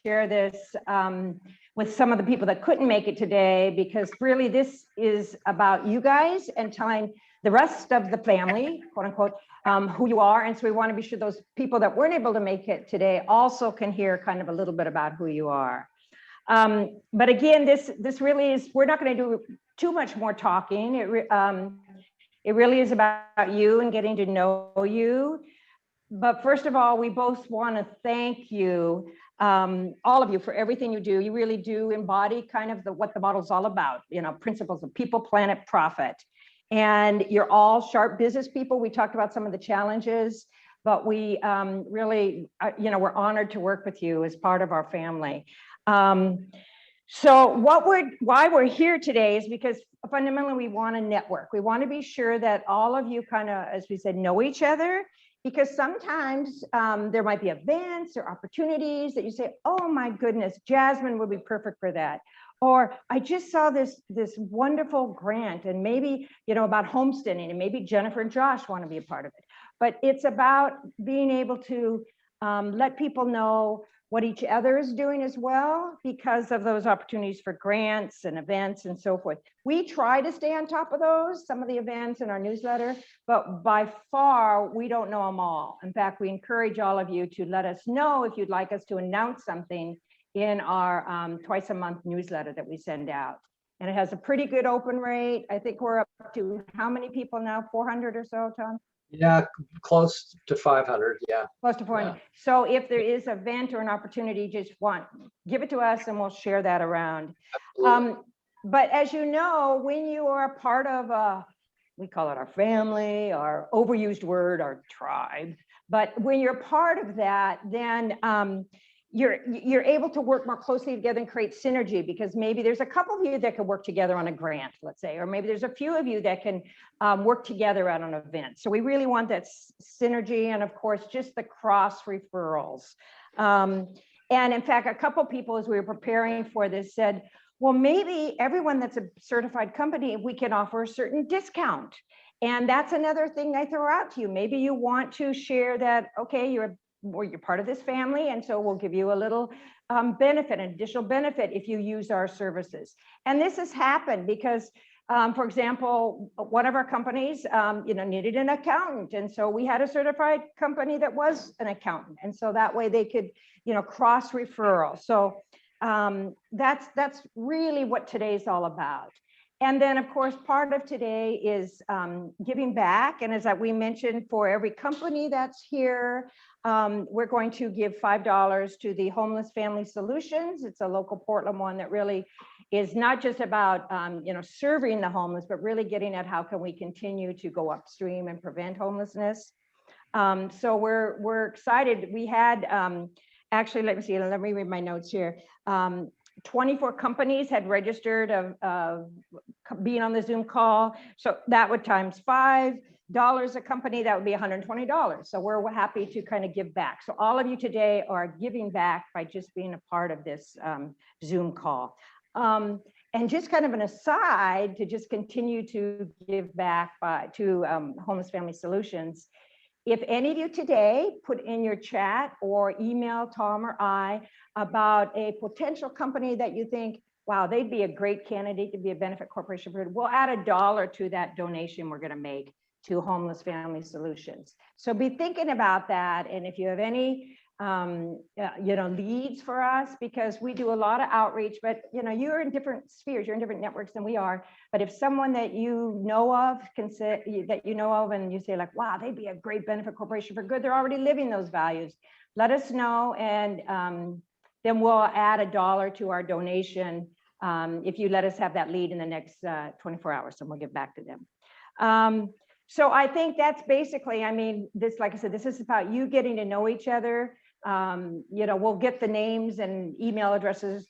share this with some of the people that couldn't make it today, because really this is about you guys and telling the rest of the family, quote unquote, who you are. And so we want to be sure those people that weren't able to make it today also can hear kind of a little bit about who you are. But again, this really is, we're not going to do too much more talking. It really is about you and getting to know you. But first of all, we both want to thank you, all of you, for everything you do. You really do embody kind of what the model's all about, you know, principles of people, planet, profit. And you're all sharp business people. We talked about some of the challenges, but we really, you know, we're honored to work with you as part of our family. So why we're here today is because fundamentally we want to network. We want to be sure that all of you kind of, as we said, know each other, because sometimes there might be events or opportunities that you say, oh my goodness, Jasmine would be perfect for that. Or I just saw this wonderful grant, and maybe, you know, about homesteading, and maybe Jennifer and Josh want to be a part of it. But it's about being able to let people know what each other is doing as well, because of those opportunities for grants and events and so forth. We try to stay on top of those, some of the events in our newsletter, but by far, we don't know them all. In fact, we encourage all of you to let us know if you'd like us to announce something in our twice a month newsletter that we send out. And it has a pretty good open rate. I think we're up to how many people now? 400 or so, Tom? Yeah, close to 500. Yeah. Close to 400. Yeah. So if there is an event or an opportunity, just give it to us and we'll share that around. But as you know, when you are a part of we call it our family, our overused word, our tribe. But when you're part of that, then you're able to work more closely together and create synergy, because maybe there's a couple of you that can work together on a grant, let's say, or maybe there's a few of you that can work together at an event. So we really want that synergy, and of course, just the cross referrals. And in fact, a couple of people, as we were preparing for this, said, well, maybe everyone that's a certified company, we can offer a certain discount. And that's another thing I throw out to you. Maybe you want to share that, okay, you're part of this family, and so we'll give you a little benefit, an additional benefit if you use our services. And this has happened because, for example, one of our companies, you know, needed an accountant, and so we had a certified company that was an accountant, and so that way they could, you know, cross referral. So that's really what today's all about. And then, of course, part of today is giving back. And as we mentioned, for every company that's here, we're going to give $5 to the Homeless Family Solutions. It's a local Portland one that really is not just about you know, serving the homeless, but really getting at how can we continue to go upstream and prevent homelessness. So we're excited. We had actually, let me read my notes here. 24 companies had registered of being on the Zoom call. So that would times $5 a company, that would be $120. So we're happy to kind of give back. So all of you today are giving back by just being a part of this Zoom call. And just kind of an aside to just continue to give back to Homeless Family Solutions. If any of you today put in your chat or email Tom or I about a potential company that you think, wow, they'd be a great candidate to be a benefit corporation, we'll add $1 to that donation we're going to make to Homeless Family Solutions. So be thinking about that. And if you have any you know, leads for us, because we do a lot of outreach, but you know, you're in different spheres, you're in different networks than we are. But if someone that you know of and you say like, wow, they'd be a great benefit corporation for good, they're already living those values, let us know, and then we'll add $1 to our donation if you let us have that lead in the next 24 hours, and we'll get back to them. So I think that's basically, I mean, this, like I said, this is about you getting to know each other. You know, we'll get the names and email addresses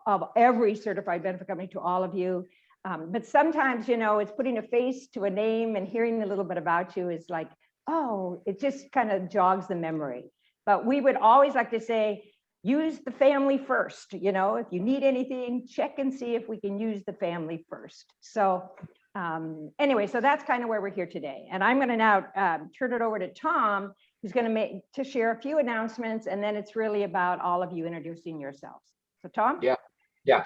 of every certified benefit company to all of you. But sometimes, you know, it's putting a face to a name and hearing a little bit about you is like, oh, it just kind of jogs the memory. But we would always like to say, use the family first. You know, if you need anything, check and see if we can use the family first. So anyway, so that's kind of where we're here today. And I'm going to now turn it over to Tom who's going to share a few announcements, and then it's really about all of you introducing yourselves. So Tom? Yeah.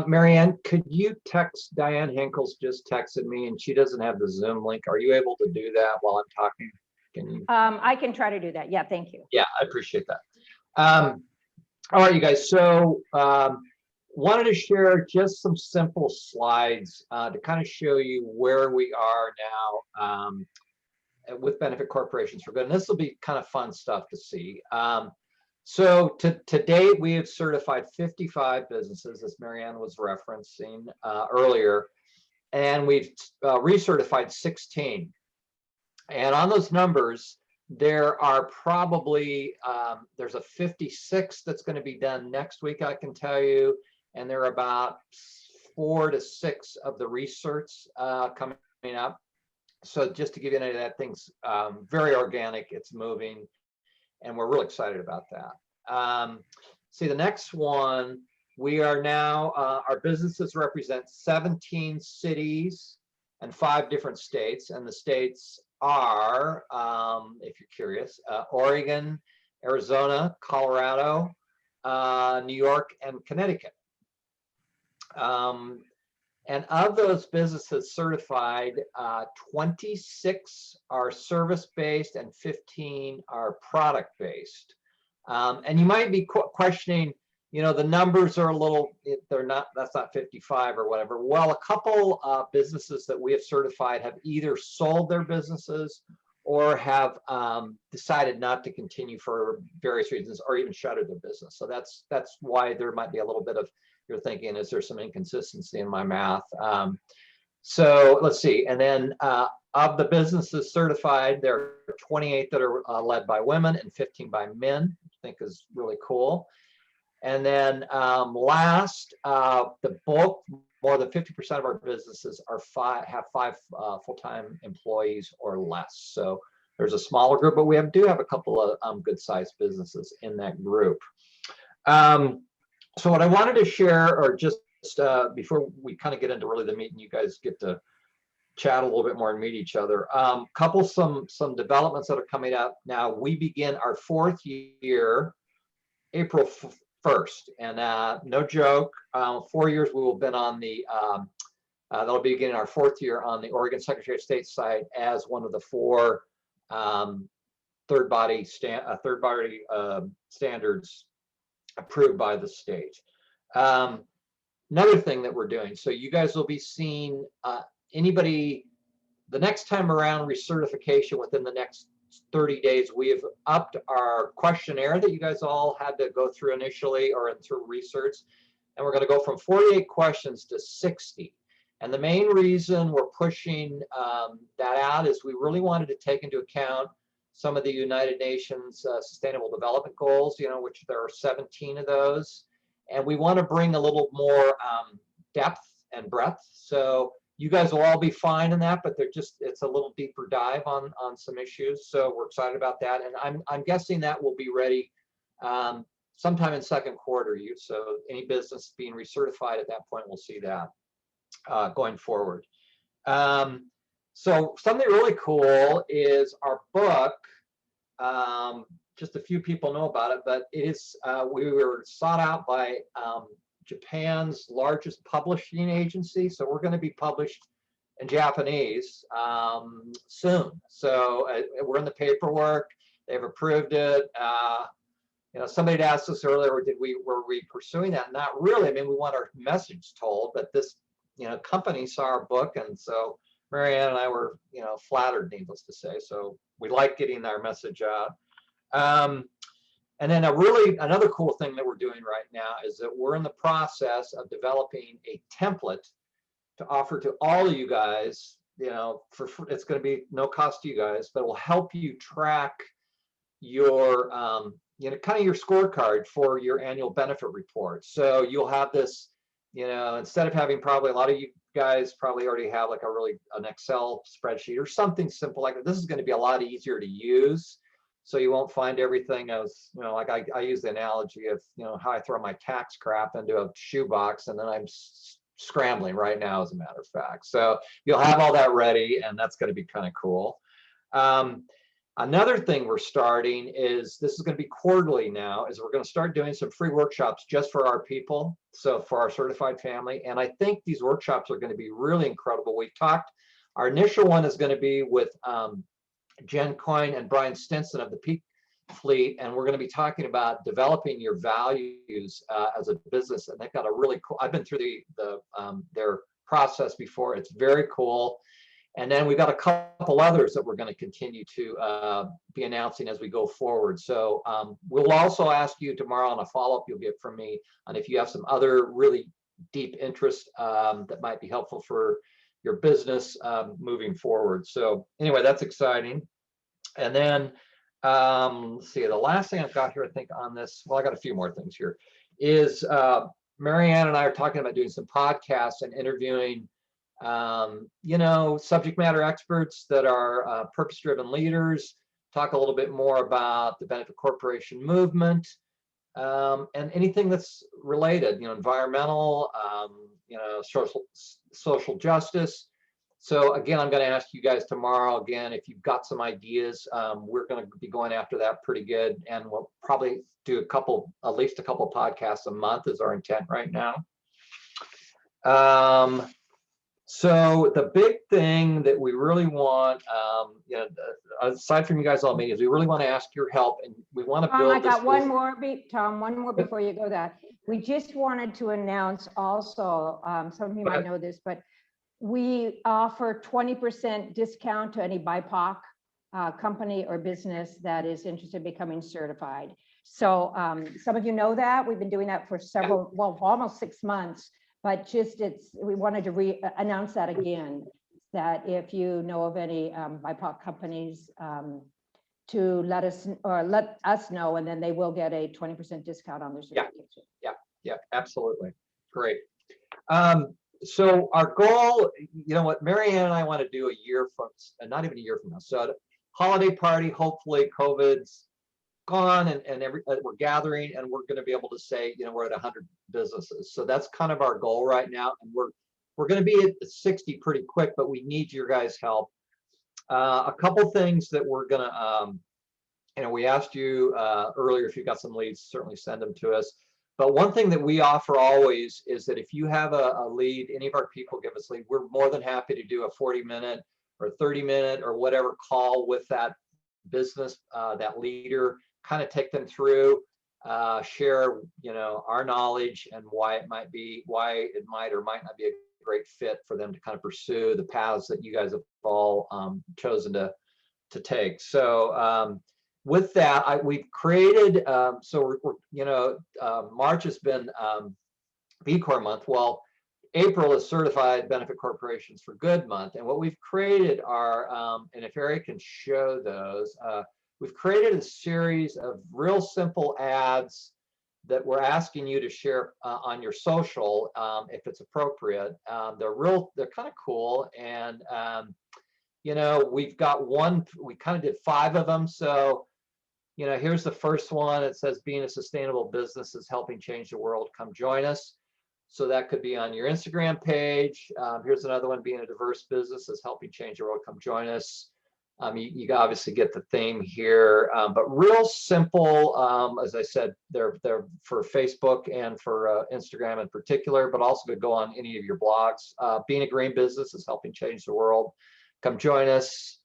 Marianne, could you text Diane Hinkle's just texted me, and she doesn't have the Zoom link. Are you able to do that while I'm talking? Can you? I can try to do that. Yeah, thank you. Yeah, I appreciate that. All right, you guys. So wanted to share just some simple slides to kind of show you where we are now with benefit corporations for good. And this will be kind of fun stuff to see. So to date, we have certified 55 businesses, as Marianne was referencing earlier, and we've recertified 16. And on those numbers, there are probably, there's a 56 that's going to be done next week, I can tell you, and there are about 4 to 6 of the research coming up. So just to give you an idea, that thing's very organic, it's moving, and we're really excited about that. See, the next one, we are now, our businesses represent 17 cities and 5 different states, and the states are, if you're curious, Oregon, Arizona, Colorado, New York, and Connecticut. And of those businesses certified, 26 are service-based and 15 are product-based. And you might be questioning, you know, the numbers are a little, they're not, that's not 55 or whatever. Well, a couple businesses that we have certified have either sold their businesses or have decided not to continue for various reasons, or even shuttered their business. So that's why there might be a little bit of, you're thinking, is there some inconsistency in my math? So let's see. And then of the businesses certified, there are 28 that are led by women and 15 by men, which I think is really cool. And then last, the bulk, more than 50% of our businesses are have 5 full-time employees or less. So there's a smaller group, but we do have a couple of good-sized businesses in that group. So what I wanted to share, or just before we kind of get into really the meat and you guys get to chat a little bit more and meet each other, some developments that are coming up now. We begin our 4th year, April 1st, and no joke, 4 years we will have been on the, that'll be beginning our 4th year on the Oregon Secretary of State site as one of the 4 third body standards approved by the state. Another thing that we're doing, so you guys will be seeing anybody, the next time around recertification within the next 30 days, we have upped our questionnaire that you guys all had to go through initially or through research, and we're going to go from 48 questions to 60. And the main reason we're pushing that out is we really wanted to take into account some of the United Nations Sustainable Development Goals, you know, which there are 17 of those. And we want to bring a little more depth and breadth. So you guys will all be fine in that, but they're just, it's a little deeper dive on some issues. So we're excited about that. And I'm guessing that will be ready sometime in 2nd quarter. So any business being recertified at that point, we'll see that going forward. So something really cool is our book. Just a few people know about it, but it is, we were sought out by Japan's largest publishing agency. So we're going to be published in Japanese soon. So we're in the paperwork. They've approved it. You know, somebody had asked us earlier, were we pursuing that? Not really. I mean, we want our message told, but this, you know, company saw our book, and so Marianne and I were, you know, flattered, needless to say. So we like getting our message out. And then another cool thing that we're doing right now is that we're in the process of developing a template to offer to all of you guys, you know, it's going to be no cost to you guys, but it will help you track your, you know, kind of your scorecard for your annual benefit report. So you'll have this, you know, instead of having, probably a lot of you guys probably already have like an Excel spreadsheet or something simple like that. This is going to be a lot easier to use. So you won't find everything as, you know, like I use the analogy of, you know, how I throw my tax crap into a shoebox and then I'm scrambling right now, as a matter of fact. So you'll have all that ready, and that's going to be kind of cool. Another thing we're starting is, this is going to be quarterly now, is we're going to start doing some free workshops just for our people, so for our certified family. And I think these workshops are going to be really incredible. We've talked, our initial one is going to be with Jen Coyne and Brian Stinson of the Peak Fleet, and we're going to be talking about developing your values as a business. And they've got a really cool, I've been through their process before. It's very cool. And then we've got a couple others that we're going to continue to be announcing as we go forward. So we'll also ask you tomorrow on a follow-up you'll get from me on if you have some other really deep interest that might be helpful for your business moving forward. So anyway, that's exciting. And then let's see, the last thing I've got here, I think, on this, well, I got a few more things here, is Marianne and I are talking about doing some podcasts and interviewing subject matter experts that are purpose-driven leaders, talk a little bit more about the benefit corporation movement, and anything that's related, environmental, social justice. So again, I'm going to ask you guys tomorrow, again, if you've got some ideas. We're going to be going after that pretty good, and we'll probably do at least a couple podcasts a month is our intent right now. So the big thing that we really want, aside from you guys all meeting, is we really want to ask your help, and we want to build. I got one more, Tom, one more before you go that. We just wanted to announce also, some of you might know this, but we offer 20% discount to any BIPOC company or business that is interested in becoming certified. So some of you know that. We've been doing that for almost 6 months. But we wanted to announce that again, that if you know of any BIPOC companies, to let us know, and then they will get a 20% discount on their certification. Yeah, absolutely. Great. So our goal, what Marianne and I want to do a year from, not even a year from now, so holiday party, hopefully COVID's gone, and we're gathering, and we're going to be able to say, we're at 100 businesses. So that's kind of our goal right now, and we're going to be at 60 pretty quick, but we need your guys' help. A couple things that we're going to, we asked you earlier if you've got some leads, certainly send them to us. But one thing that we offer always is that if you have a lead, any of our people give us a lead, we're more than happy to do a 40-minute or 30-minute or whatever call with that business, that leader, kind of take them through, share, our knowledge and why it might or might not be a great fit for them to kind of pursue the paths that you guys have all chosen to take. So with that, we've created, March has been B Corp month. Well, April is Certified Benefit Corporations for Good month. And what we've created are, and if Eric can show those, we've created a series of real simple ads that we're asking you to share on your social, if it's appropriate. They're kind of cool. And, we've got we kind of did 5 of them. So, here's the first one. It says, being a sustainable business is helping change the world. Come join us. So that could be on your Instagram page. Here's another one, being a diverse business is helping change the world. Come join us. You obviously get the theme here, but real simple. As I said, they're for Facebook and for Instagram in particular, but also could go on any of your blogs. Being a green business is helping change the world. Come join us.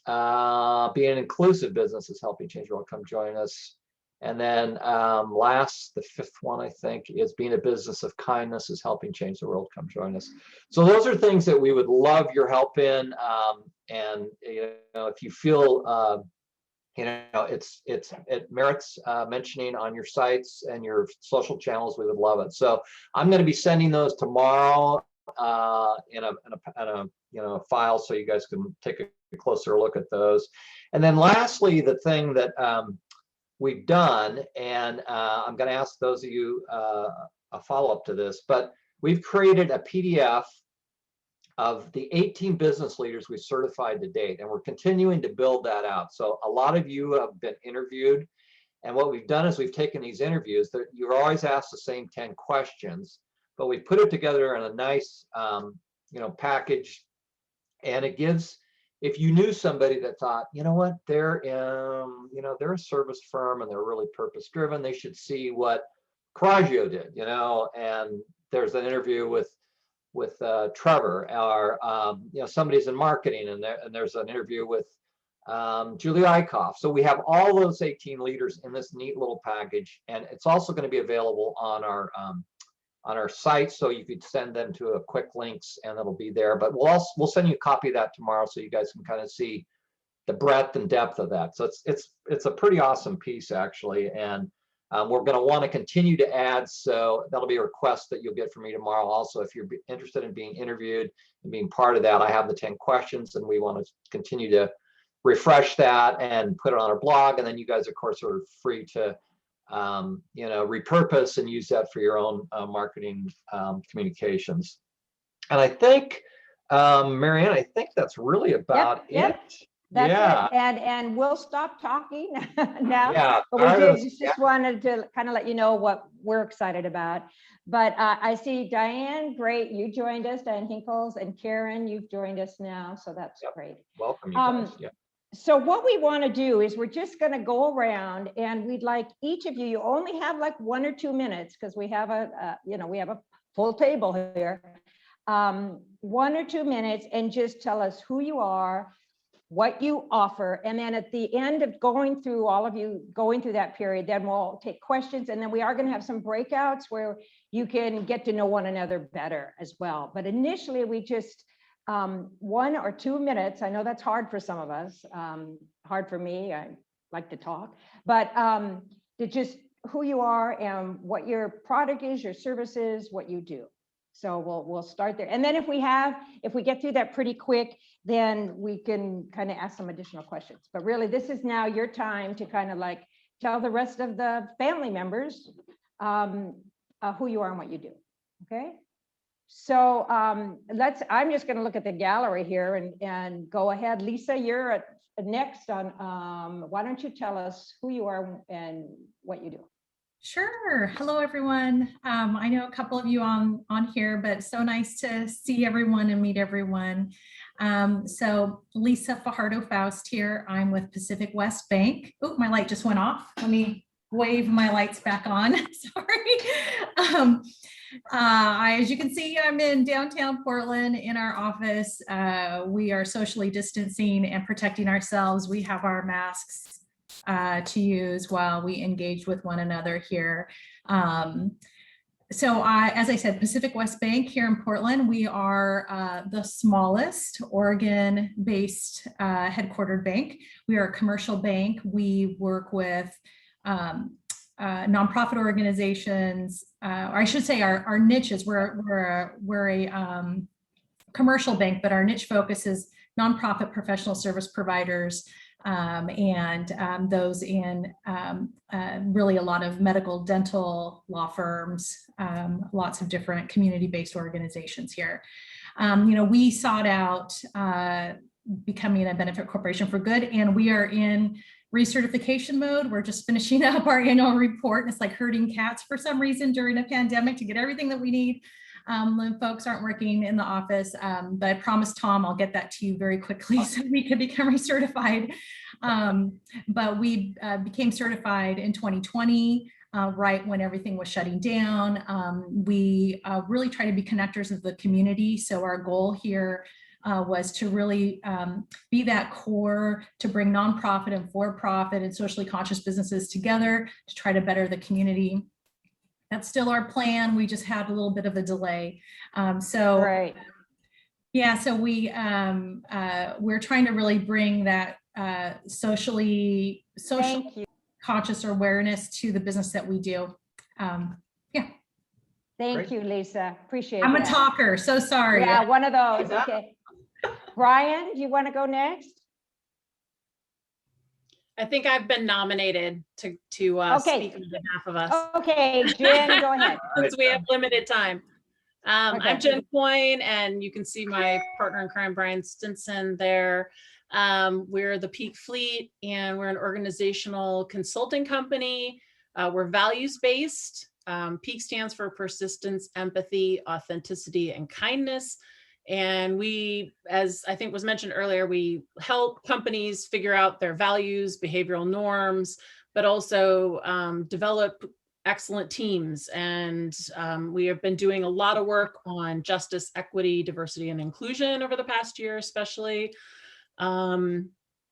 Being an inclusive business is helping change the world. Come join us. And then the 5th one, I think, is being a business of kindness is helping change the world. Come join us. So those are things that we would love your help in. And if you feel it merits mentioning on your sites and your social channels, we would love it. So I'm going to be sending those tomorrow in a file, so you guys can take a closer look at those. And then lastly, the thing that we've done, and I'm going to ask those of you a follow-up to this, but we've created a PDF of the 18 business leaders we've certified to date, and we're continuing to build that out. So a lot of you have been interviewed, and what we've done is we've taken these interviews that you're always asked the same 10 questions, but we put it together in a nice package, and it gives if you knew somebody that thought, you know what, they're they're a service firm and they're really purpose driven, they should see what Coraggio did, and there's an interview with Trevor, or somebody's in marketing, and there's an interview with Julie Eichhoff. So we have all those 18 leaders in this neat little package, and it's also going to be available on our site, so you could send them to a quick links and it'll be there. But we'll send you a copy of that tomorrow so you guys can kind of see the breadth and depth of that. So it's a pretty awesome piece, actually, and we're going to want to continue to add, so that'll be a request that you'll get from me tomorrow. Also, if you're interested in being interviewed and being part of that, I have the 10 questions, and we want to continue to refresh that and put it on our blog. And then you guys, of course, are free to repurpose and use that for your own marketing communications. And I think, Marianne, I think that's really about it. That's yeah. it. And we'll stop talking now. Yeah. But we just wanted to kind of let you know what we're excited about. But I see Diane, great, you joined us, Diane Hinkles, and Karen, you've joined us now, so that's great. Welcome, you guys. So what we want to do is we're just going to go around, and we'd like each of you only have like 1 or 2 minutes, because we have a full table here. 1 or 2 minutes, and just tell us who you are, what you offer, and then at the end of going through that period, then we'll take questions, and then we are going to have some breakouts where you can get to know one another better as well. But initially, we just 1 or 2 minutes. I know that's hard for some of us, hard for me. I like to talk, but to just who you are and what your product is, your service is, what you do. So we'll start there. And then if we get through that pretty quick, then we can kind of ask some additional questions. But really, this is now your time to kind of like tell the rest of the family members who you are and what you do. Okay. So I'm just going to look at the gallery here and go ahead. Lisa, you're next on, why don't you tell us who you are and what you do? Sure. Hello, everyone. I know a couple of you on here, but so nice to see everyone and meet everyone. So Lisa Fajardo-Faust here. I'm with Pacific West Bank. Oh, my light just went off. Let me wave my lights back on. Sorry. As you can see, I'm in downtown Portland in our office. We are socially distancing and protecting ourselves. We have our masks to use while we engage with one another here. So as I said, Pacific West Bank here in Portland, we are the smallest Oregon-based headquartered bank. We are a commercial bank. We work with nonprofit organizations, or I should say our niches. We're a commercial bank, but our niche focus is nonprofit professional service providers, and those in really a lot of medical, dental, law firms, lots of different community-based organizations here. We sought out becoming a benefit corporation for good, and we are in recertification mode. We're just finishing up our annual report, and it's like herding cats for some reason during a pandemic to get everything that we need. When folks aren't working in the office, but I promised Tom I'll get that to you very quickly so we could become recertified. But we became certified in 2020, right when everything was shutting down. We really try to be connectors of the community. So our goal here was to really be that core to bring nonprofit and for-profit and socially conscious businesses together to try to better the community. That's still our plan. We just had a little bit of a delay. Right. Yeah, so we're trying to really bring that social conscious awareness to the business that we do. Yeah. Thank you, Lisa. Appreciate it. I'm a talker, so sorry. Yeah, one of those. Okay. Brian, do you want to go next? I think I've been nominated to speak on behalf of us. Okay, Jen, go ahead. Since we have limited time. I'm Jen Coyne, and you can see my partner in crime, Brian Stinson, there. We're the Peak Fleet, and we're an organizational consulting company. We're values-based. Peak stands for persistence, empathy, authenticity, and kindness. And we, as I think was mentioned earlier, we help companies figure out their values, behavioral norms, but also develop excellent teams. And we have been doing a lot of work on justice, equity, diversity, and inclusion over the past year, especially.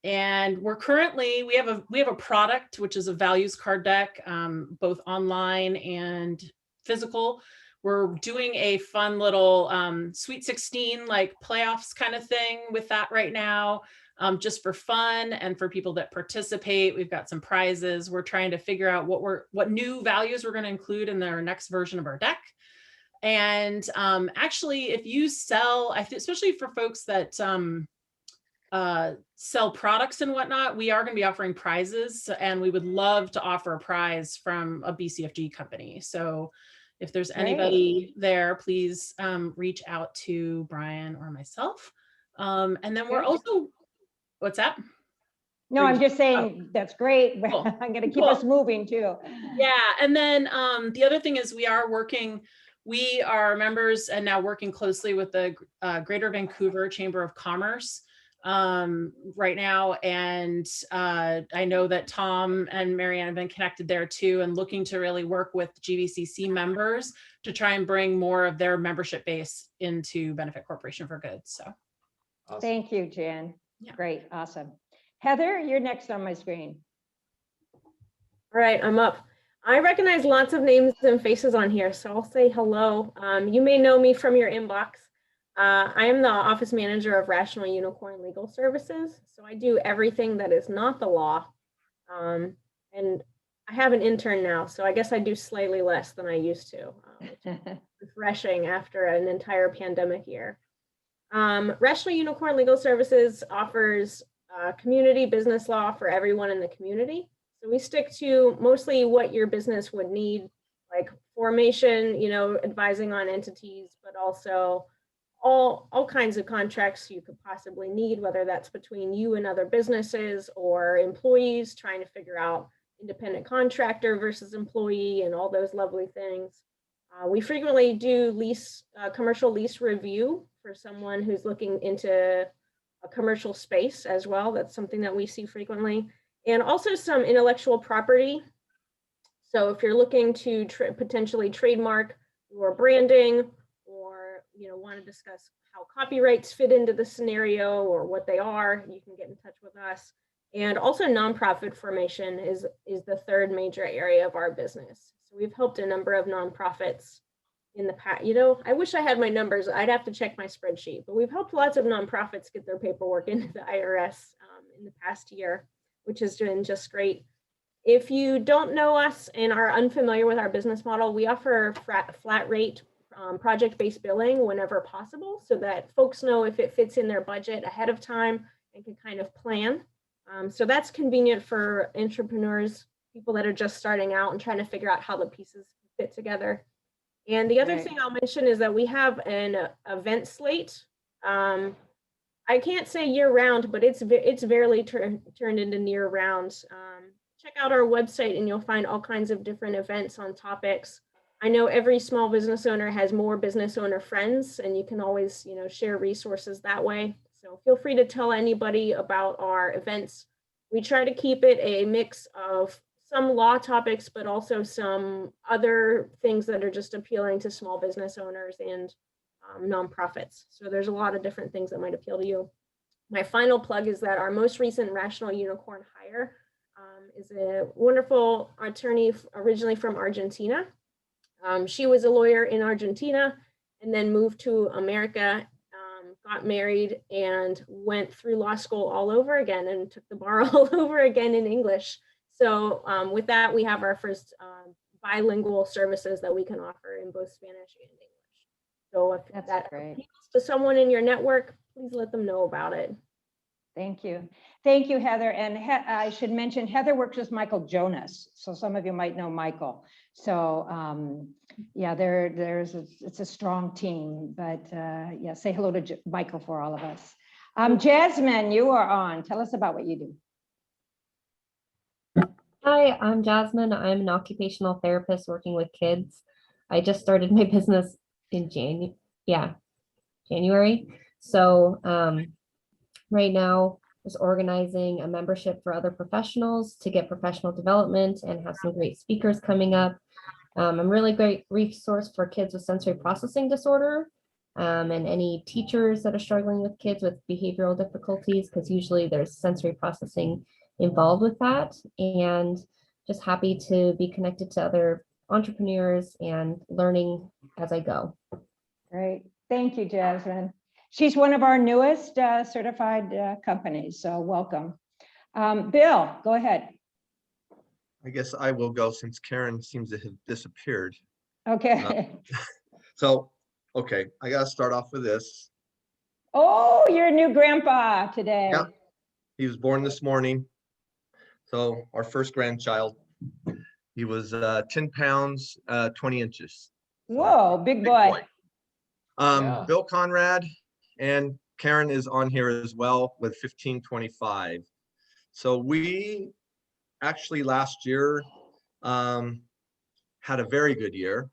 And we're currently, we have a product, which is a values card deck, both online and physical. We're doing a fun little Sweet 16, like playoffs kind of thing with that right now, just for fun and for people that participate. We've got some prizes. We're trying to figure out what new values we're going to include in our next version of our deck. And actually, if you sell, especially for folks that sell products and whatnot, we are going to be offering prizes, and we would love to offer a prize from a BCFG company. So if there's anybody there, please reach out to Brian or myself. And then we're also, what's that? No, I'm just saying that's great. Cool. I'm going to keep us moving too. Yeah, and then the other thing is we are members and now working closely with the Greater Vancouver Chamber of Commerce right now. And I know that Tom and Marianne have been connected there too, and looking to really work with GVCC members to try and bring more of their membership base into Benefit Corporation for Good. So Awesome. Thank you, Jan. Yeah. Great, awesome. Heather, you're next on my screen. All right, I'm up. I recognize lots of names and faces on here, so I'll say hello. You may know me from your inbox. I am the office manager of Rational Unicorn Legal Services, so I do everything that is not the law. And I have an intern now, so I guess I do slightly less than I used to. Refreshing after an entire pandemic year. Rational Unicorn Legal Services offers community business law for everyone in the community. So we stick to mostly what your business would need, like formation, advising on entities, but also all kinds of contracts you could possibly need, whether that's between you and other businesses or employees trying to figure out independent contractor versus employee and all those lovely things. We frequently do commercial lease review for someone who's looking into a commercial space as well. That's something that we see frequently. And also some intellectual property. So if you're looking to potentially trademark your branding, or want to discuss how copyrights fit into the scenario or what they are, you can get in touch with us. And also nonprofit formation is the third major area of our business. So we've helped a number of nonprofits in the past. I wish I had my numbers. I'd have to check my spreadsheet, but we've helped lots of nonprofits get their paperwork into the IRS in the past year, which has been just great. If you don't know us and are unfamiliar with our business model, we offer flat rate project-based billing whenever possible, so that folks know if it fits in their budget ahead of time and can kind of plan. So that's convenient for entrepreneurs, people that are just starting out and trying to figure out how the pieces fit together. And the other thing I'll mention is that we have an event slate. I can't say year round, but it's barely turned into year round. Check out our website and you'll find all kinds of different events on topics. I know every small business owner has more business owner friends, and you can always, share resources that way. So feel free to tell anybody about our events. We try to keep it a mix of some law topics, but also some other things that are just appealing to small business owners and nonprofits. So there's a lot of different things that might appeal to you. My final plug is that our most recent Rational Unicorn hire is a wonderful attorney originally from Argentina. She was a lawyer in Argentina and then moved to America, got married, and went through law school all over again and took the bar all over again in English. So with that, we have our first bilingual services that we can offer in both Spanish and English. So if that appeals to someone in your network, please let them know about it. Thank you. Thank you, Heather. And I should mention, Heather works with Michael Jonas. So some of you might know Michael. So yeah, it's a strong team, but yeah, say hello to Michael for all of us. Jasmine, you are on. Tell us about what you do. Hi, I'm Jasmine. I'm an occupational therapist working with kids. I just started my business in January January. So right now, is organizing a membership for other professionals to get professional development and have some great speakers coming up. I'm really great resource for kids with sensory processing disorder and any teachers that are struggling with kids with behavioral difficulties, because usually there's sensory processing involved with that. And just happy to be connected to other entrepreneurs and learning as I go. Great. Thank you, Jasmine. She's one of our newest certified companies, so welcome. Bill, go ahead. I guess I will go since Karen seems to have disappeared. Okay. Okay, I gotta start off with this. Oh, you're a new grandpa today. Yeah. He was born this morning. So our first grandchild, he was 10 pounds, 20 inches. Whoa, big boy. Yeah. Bill Conrad and Karen is on here as well with 1525. So we actually last year had a very good year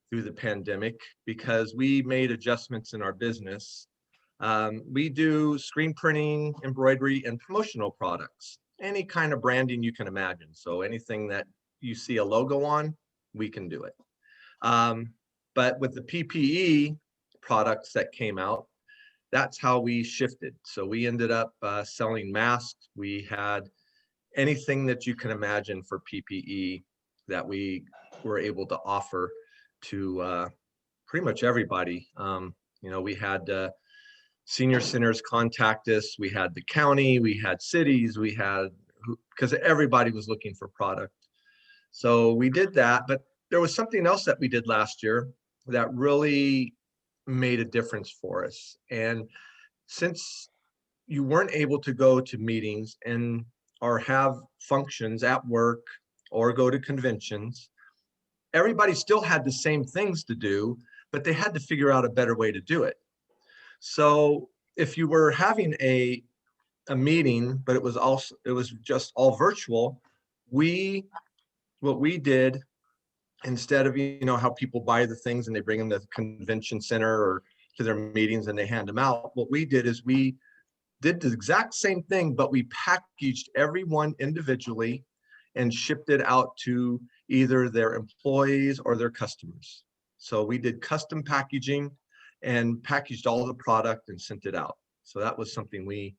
through the pandemic because we made adjustments in our business. We do screen printing, embroidery, and promotional products, any kind of branding you can imagine. So anything that you see a logo on, we can do it. But with the PPE products that came out, that's how we shifted. So we ended up selling masks. We had anything that you can imagine for PPE that we were able to offer to pretty much everybody. We had senior centers contact us. We had the county, we had cities, we had, because everybody was looking for product. So we did that, but there was something else that we did last year that really made a difference for us. And since you weren't able to go to meetings and or have functions at work or go to conventions, everybody still had the same things to do, but they had to figure out a better way to do it. So if you were having a meeting, but it was just all virtual, what we did, instead of how people buy the things and they bring them to the convention center or to their meetings and they hand them out, what we did is we did the exact same thing, but we packaged everyone individually and shipped it out to either their employees or their customers. So we did custom packaging and packaged all the product and sent it out. So that was something we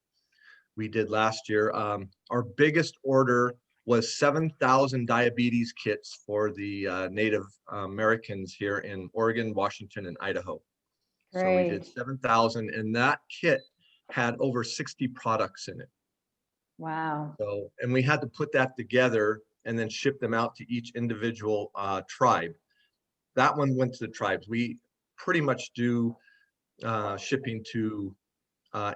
did last year. Our biggest order was 7,000 diabetes kits for the Native Americans here in Oregon, Washington, and Idaho. Great. So we did 7,000, and that kit had over 60 products in it. Wow. So, and we had to put that together and then ship them out to each individual tribe. That one went to the tribes. We pretty much do shipping to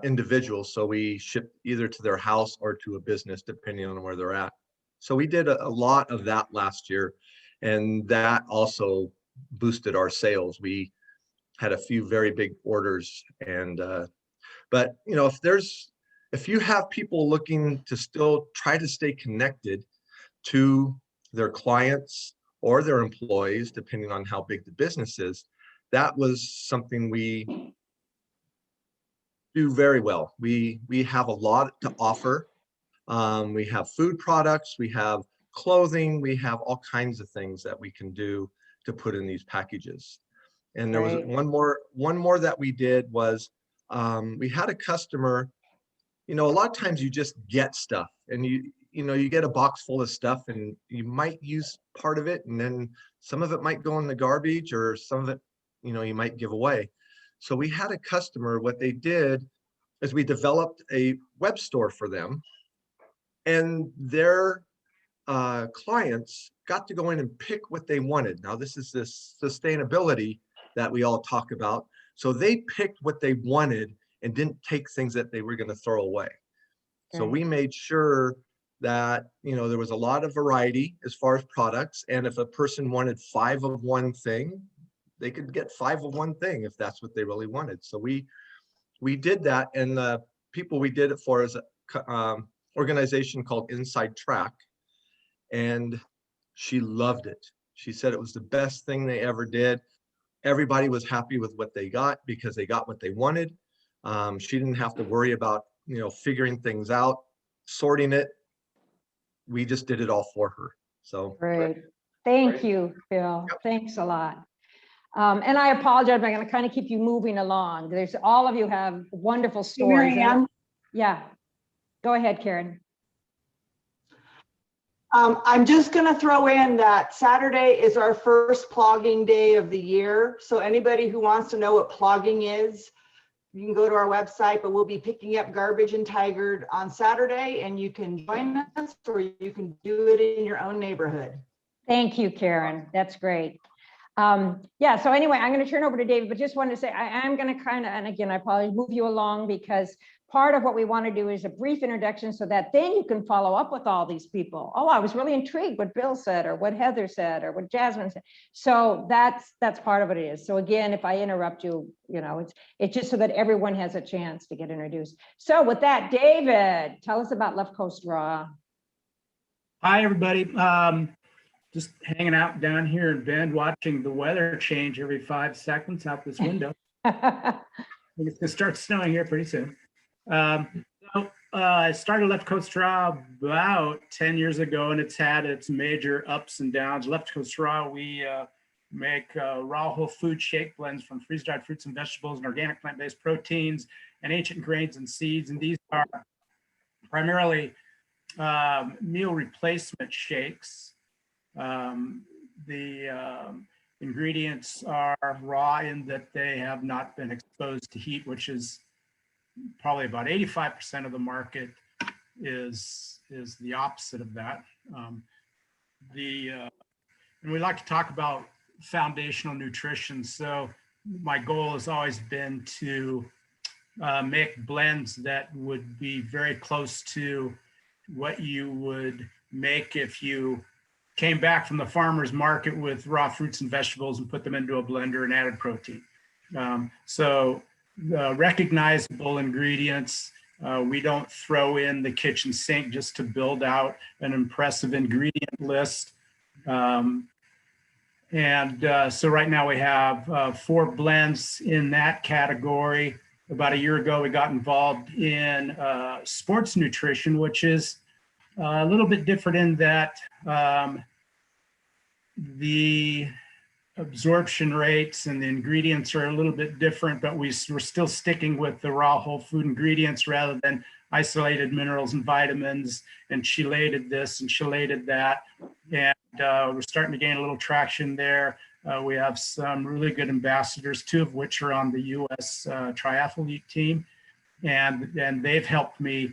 individuals. So we ship either to their house or to a business, depending on where they're at. So we did a lot of that last year, and that also boosted our sales. We had a few very big orders, and but if you have people looking to still try to stay connected to their clients or their employees, depending on how big the business is, that was something we do very well. We have a lot to offer. We have food products, we have clothing, we have all kinds of things that we can do to put in these packages. And there was Right. one more that we did was we had a customer. A lot of times you just get stuff and you get a box full of stuff and you might use part of it and then some of it might go in the garbage or some of it you might give away. So we had a customer, what they did is we developed a web store for them, and their clients got to go in and pick what they wanted. Now this is this sustainability that we all talk about. So they picked what they wanted and didn't take things that they were going to throw away. So we made sure that there was a lot of variety as far as products, and if a person wanted 5 of one thing, they could get 5 of one thing if that's what they really wanted. So we did that, and the people we did it for is a organization called Inside Track, and she loved it. She said it was the best thing they ever did. Everybody was happy with what they got because they got what they wanted. She didn't have to worry about, figuring things out, sorting it. We just did it all for her. So Great. Thank you, Phil. Thanks a lot. And I apologize, I'm going to kind of keep you moving along. There's all of you have wonderful stories. Mary Ann? Yeah. Go ahead, Karen. I'm just going to throw in that Saturday is our first plogging day of the year. So anybody who wants to know what plogging is, you can go to our website, but we'll be picking up garbage in Tigard on Saturday, and you can join us or you can do it in your own neighborhood. Thank you, Karen. That's great. Yeah, so anyway, I'm going to turn over to David, but just wanted to say I am going to kind of, and again, I probably move you along because part of what we want to do is a brief introduction so that then you can follow up with all these people. Oh, I was really intrigued what Bill said or what Heather said or what Jasmine said. So that's part of what it is. So again, if I interrupt you, it's just so that everyone has a chance to get introduced. So with that, David, tell us about Left Coast Raw. Hi, everybody. Just hanging out down here in Bend, watching the weather change every 5 seconds out this window. I think it's gonna start snowing here pretty soon. I started Left Coast Raw about 10 years ago, and it's had its major ups and downs. Left Coast Raw, we make raw whole food shake blends from freeze-dried fruits and vegetables and organic plant-based proteins and ancient grains and seeds. And these are primarily meal replacement shakes. The ingredients are raw in that they have not been exposed to heat, which is probably about 85% of the market is the opposite of that. And we like to talk about foundational nutrition. So my goal has always been to make blends that would be very close to what you would make if you came back from the farmer's market with raw fruits and vegetables and put them into a blender and added protein. So the recognizable ingredients, we don't throw in the kitchen sink just to build out an impressive ingredient list. So right now we have 4 blends in that category. About a year ago, we got involved in sports nutrition, which is a little bit different in that the absorption rates and the ingredients are a little bit different, but we're still sticking with the raw whole food ingredients rather than isolated minerals and vitamins and chelated this and chelated that. And we're starting to gain a little traction there. We have some really good ambassadors, 2 of which are on the U.S. triathlete team. And they've helped me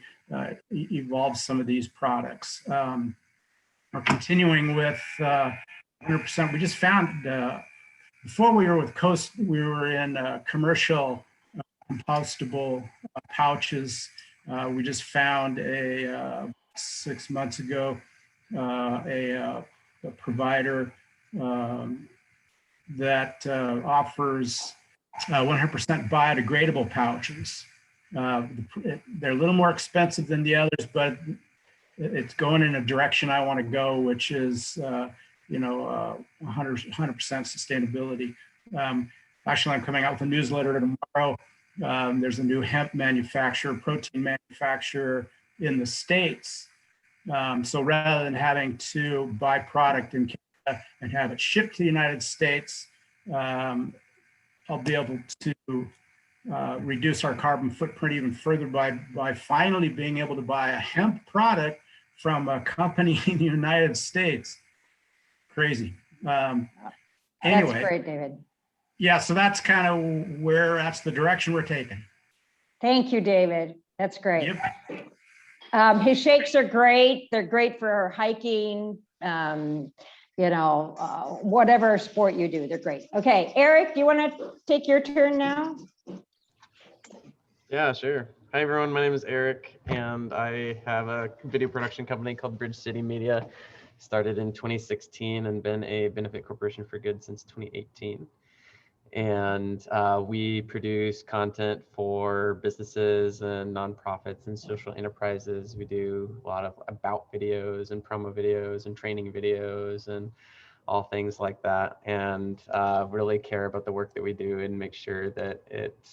evolve some of these products. We're continuing with 100%. We just found, before we were with Coast, we were in commercial compostable pouches. We just found 6 months ago, a provider that offers 100% biodegradable pouches. They're a little more expensive than the others, but it's going in a direction I want to go, which is 100% sustainability. Actually, I'm coming out with a newsletter tomorrow. There's a new hemp manufacturer, protein manufacturer in the States. So rather than having to buy product in Canada and have it shipped to the United States, I'll be able to reduce our carbon footprint even further by finally being able to buy a hemp product from a company in the United States. Crazy. Anyway, That's great, David. Yeah, so that's kind of that's the direction we're taking. Thank you, David. That's great. Yep. His shakes are great. They're great for hiking, whatever sport you do, they're great. Okay, Eric, you want to take your turn now? Yeah, sure. Hi, everyone. My name is Eric, and I have a video production company called Bridge City Media. Started in 2016 and been a benefit corporation for good since 2018. And we produce content for businesses and nonprofits and social enterprises. We do a lot of about videos and promo videos and training videos and all things like that, and really care about the work that we do and make sure that it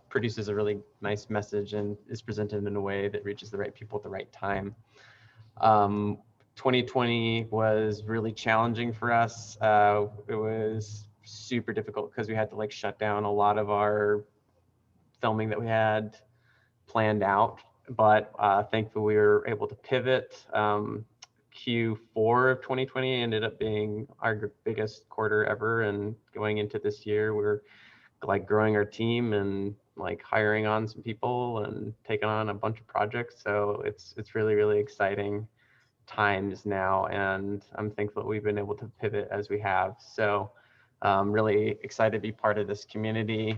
produces a really nice message and is presented in a way that reaches the right people at the right time. 2020 was really challenging for us. It was super difficult because we had to like shut down a lot of our filming that we had planned out, but thankfully we were able to pivot. Q4 of 2020 ended up being our biggest quarter ever, and going into this year we're like growing our team and like hiring on some people and taking on a bunch of projects. So it's really exciting times now, and I'm thankful that we've been able to pivot as we have. So really excited to be part of this community.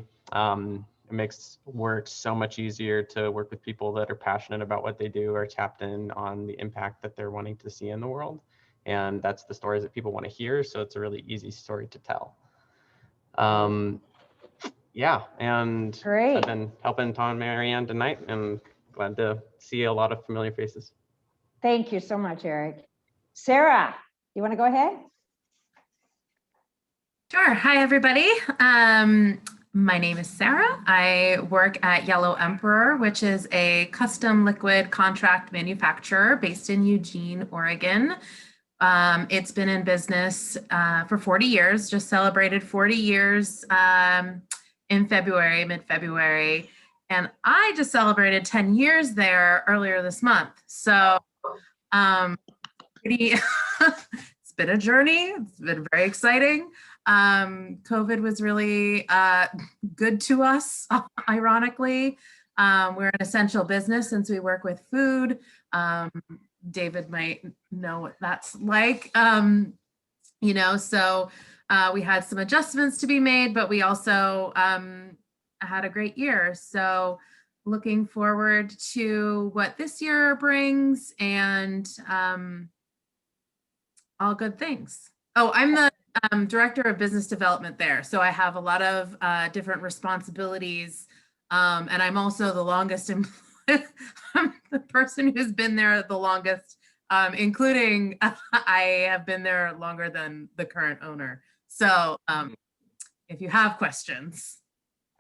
It makes work so much easier to work with people that are passionate about what they do, are tapped in on the impact that they're wanting to see in the world. And that's the stories that people want to hear. So it's a really easy story to tell. Yeah, and Great. I've been helping Tom and Marianne tonight, and glad to see a lot of familiar faces. Thank you so much, Eric. Sarah, you want to go ahead? Sure. Hi, everybody. My name is Sarah. I work at Yellow Emperor, which is a custom liquid contract manufacturer based in Eugene, Oregon. It's been in business for 40 years, just celebrated 40 years in February, mid-February. And I just celebrated 10 years there earlier this month. So it's been a journey. It's been very exciting. COVID was really good to us, ironically. We're an essential business since we work with food. David might know what that's like, you know, so we had some adjustments to be made, but we also had a great year. So looking forward to what this year brings, and all good things. Oh, I'm the director of business development there. So I have a lot of different responsibilities. And I'm also the longest employee. I'm the person who's been there the longest, including I have been there longer than the current owner. So if you have questions.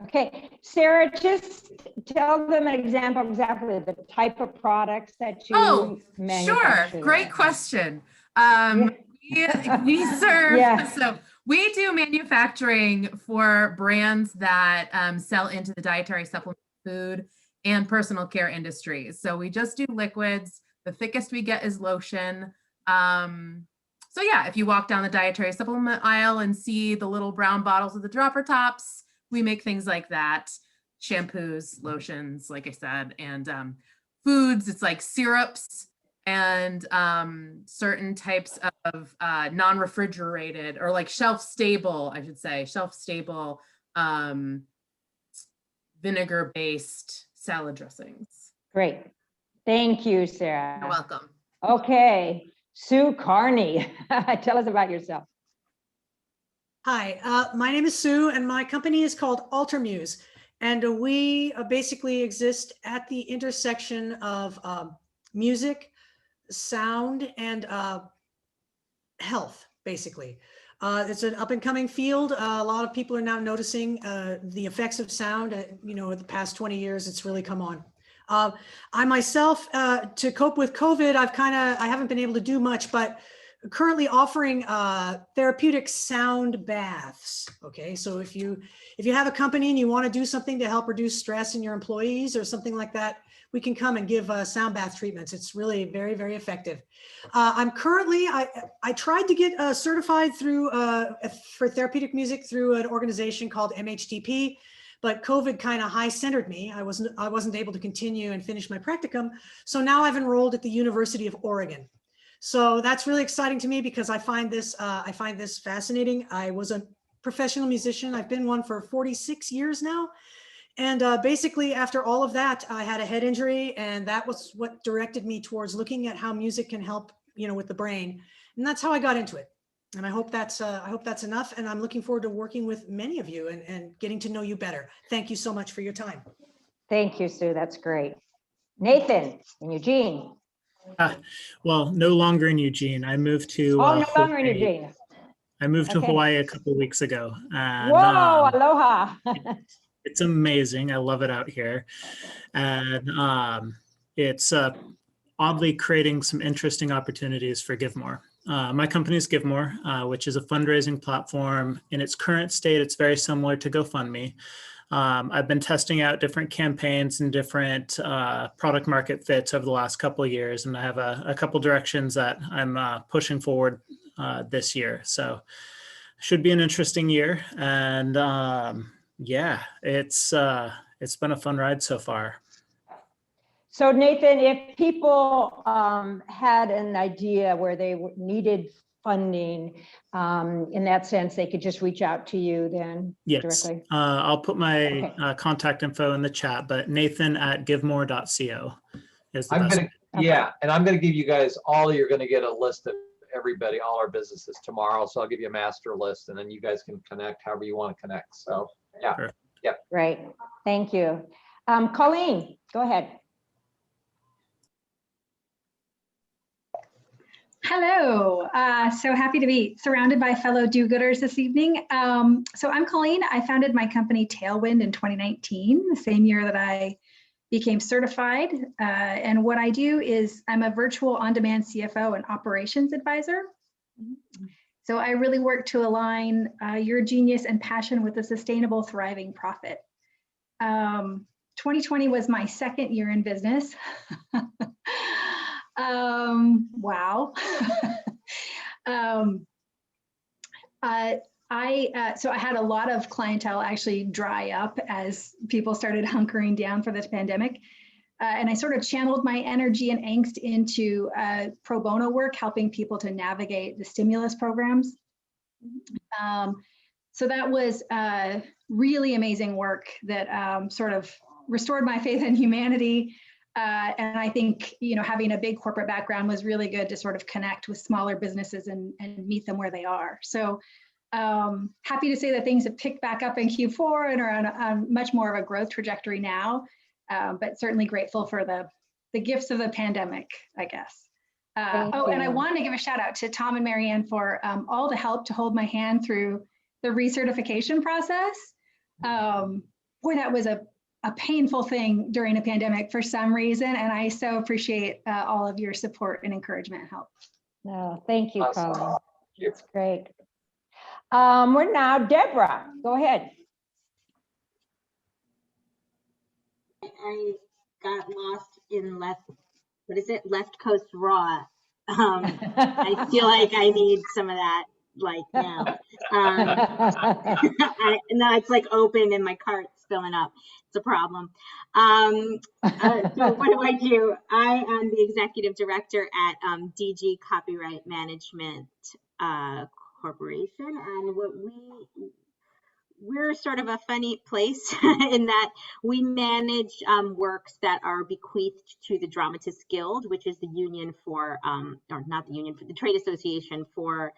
Okay, Sarah, just tell them an example, exactly the type of products that you manufacture. Sure, great question. We serve, Yeah. So we do manufacturing for brands that sell into the dietary supplement, food, and personal care industries. So we just do liquids. The thickest we get is lotion. So yeah, if you walk down the dietary supplement aisle and see the little brown bottles with the dropper tops, we make things like that. Shampoos, lotions, like I said, and foods, it's like syrups and certain types of non-refrigerated or like shelf-stable, I should say, shelf-stable vinegar-based salad dressings. Great. Thank you, Sarah. You're welcome. Okay, Sue Carney, tell us about yourself. Hi, my name is Sue, and my company is called Altermuse, and we basically exist at the intersection of music, sound, and health, basically. It's an up-and-coming field. A lot of people are now noticing the effects of sound. You know, the past 20 years, it's really come on. I myself, to cope with COVID, I haven't been able to do much, but currently offering therapeutic sound baths. Okay, so if you have a company and you want to do something to help reduce stress in your employees or something like that, we can come and give sound bath treatments. It's really very, very effective. I'm currently, I tried to get certified through for therapeutic music through an organization called MHTP, but COVID kind of high-centered me. I wasn't able to continue and finish my practicum. So now I've enrolled at the University of Oregon. So that's really exciting to me because I find this fascinating. I was a professional musician. I've been one for 46 years now. And basically after all of that, I had a head injury, and that was what directed me towards looking at how music can help, you know, with the brain. And that's how I got into it. And I hope that's enough. And I'm looking forward to working with many of you and getting to know you better. Thank you so much for your time. Thank you, Sue. That's great. Nathan in Eugene. Well, no longer in Eugene. I moved to no longer in Eugene. I moved to Okay. Hawaii a couple of weeks ago, and Whoa, aloha. it's amazing. I love it out here, and it's oddly creating some interesting opportunities for Give More. My company is Give More, which is a fundraising platform. In its current state, it's very similar to GoFundMe. I've been testing out different campaigns and different product market fits over the last couple of years, and I have a couple directions that I'm pushing forward this year. So should be an interesting year, and yeah, it's been a fun ride so far. So Nathan, if people had an idea where they needed funding, in that sense, they could just reach out to you then Yes, directly? I'll put my Okay. contact info in the chat, but nathan@givemore.co is the I'm best. gonna, yeah, and I'm gonna give you guys all, you're gonna get a list of everybody, all our businesses tomorrow. So I'll give you a master list, and then you guys can connect however you want to connect. So yeah. Perfect. Yep. Great, thank you. Colleen, go ahead. Hello, so happy to be surrounded by fellow do-gooders this evening. So I'm Colleen. I founded my company Tailwind in 2019, the same year that I became certified. And what I do is I'm a virtual on-demand CFO and operations advisor. So I really work to align your genius and passion with a sustainable, thriving profit. 2020 was my second year in business. Wow. So I had a lot of clientele actually dry up as people started hunkering down for this pandemic. And I sort of channeled my energy and angst into pro bono work, helping people to navigate the stimulus programs. So that was really amazing work that sort of restored my faith in humanity. And I think, you know, having a big corporate background was really good to sort of connect with smaller businesses and meet them where they are. So happy to say that things have picked back up in Q4 and are on much more of a growth trajectory now, but certainly grateful for the gifts of the pandemic, I guess. And I want to give a shout out to Tom and Marianne for all the help to hold my hand through the recertification process. Boy, that was a painful thing during a pandemic for some reason, and I so appreciate all of your support and encouragement and help. No, thank you, Awesome. Colleen. Thank you. That's great. We're now Deborah. Go ahead. I got lost in left coast raw. I feel like I need some of that like now. No, it's like open and my cart's filling up. It's a problem. So what do? I am the executive director at DG Copyright Management Corporation, and we're sort of a funny place in that we manage works that are bequeathed to the Dramatists Guild, which is the union for, or not the union, for the trade association for